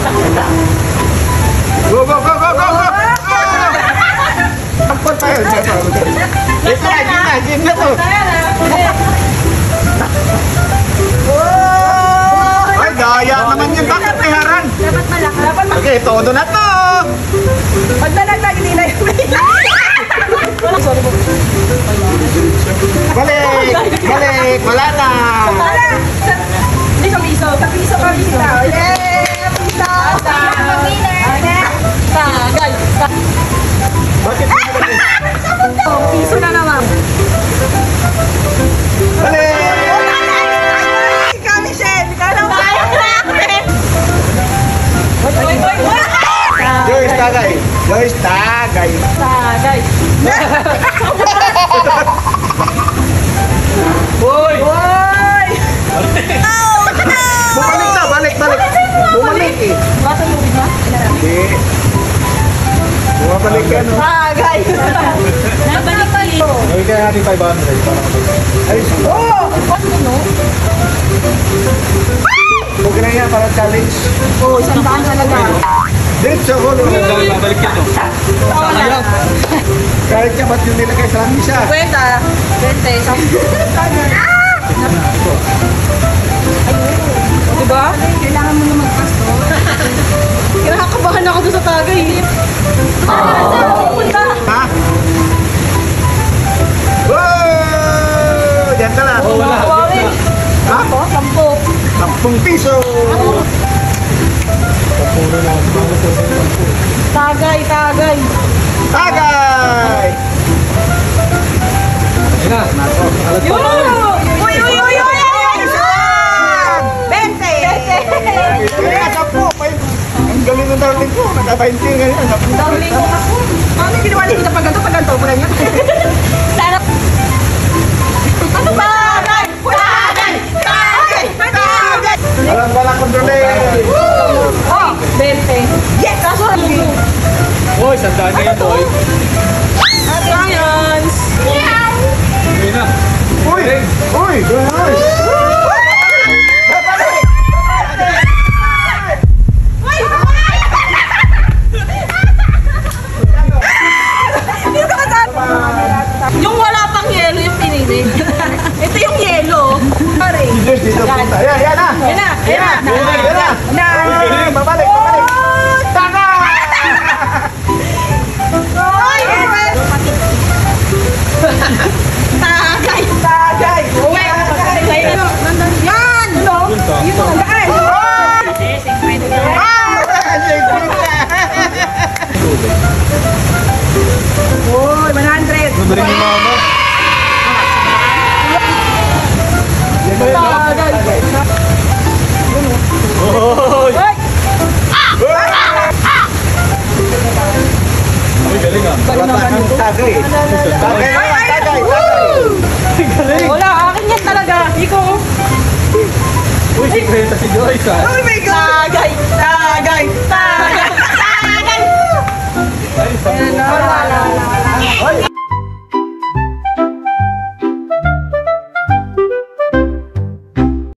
Go, go, go, go, go, go! Tampon tayo. Ito na, game na to. Ay, daya naman yun. Bakit may harang? Dapat malaki. Dapat malaki. Okay, todo na to. Pag nalaglag, hindi na yung sorry po. Balik! Balik! Wala na! Wala! Hindi sa piso. Sa piso pa piso. Yay! Piso! Tagay! Bakit? Piso na naman. Balik! Ikaw, Michelle! Ikaw lang ba? Joyce, tagay! Joyce, tagay! Tagay! Boy! Boy! Bumalik na! Balik! Balik! Bumalik eh! Bata mo ba? Hindi. Bumabalik ka no? Tagay! Nabalik pa rin. Gawin kaya natin 500 para kapag. Ay! Oh! Ano? Huwag na yan para challenge. Oo, isang daan talaga. Diretso ako. Babalik ka to. Wala. Kahit niya ba't yung nilagay sa langis siya? Kwenta. 20. Diba? Kailangan mo na magpasto. Kinakabahan ako doon sa tagay. Ha? Wow! Diyan ka lang. Oh, wala. Ha? Ako, 10. 10 piso! Tagay, tagay. Tagay! Ayun na. Yun! Uy, uy, uy, uy! 20! Kaya 10. Ang galing ng darling ko. Naka-20 ngayon. Darling ko ako. Ano yung ginawa niyo pag ganito? Pag ganito ko lang yan. Sarap. Ano ba? Tagay! Tagay! Tagay! Tagay! Alam ba lang kontrolin? Oh, 20. Yes! Kaso hindi. Boy, sandaan na yan, boy. Science! Ayun na. Uy! Uy! Uy! Yung wala pang yelo yung pinili. Ito yung yelo. Sorry. Dito punta. Yan, yan na! Yan na, yan na. Yan na! Uy, babalik, babalik! Taka! Oy! Tagay! Tagay! Uwe! Yan! Ano? Dito ang daan! Uy, 100! Nabaring ni mama. Tagay! Oy! Uy! Uy, galing ah. Tagay! Tagay! Tagay! Galing. Wala, akin yan talaga. Iko. Uy, sikreta si Joyce ah. Oh my God! Tagay! Tagay!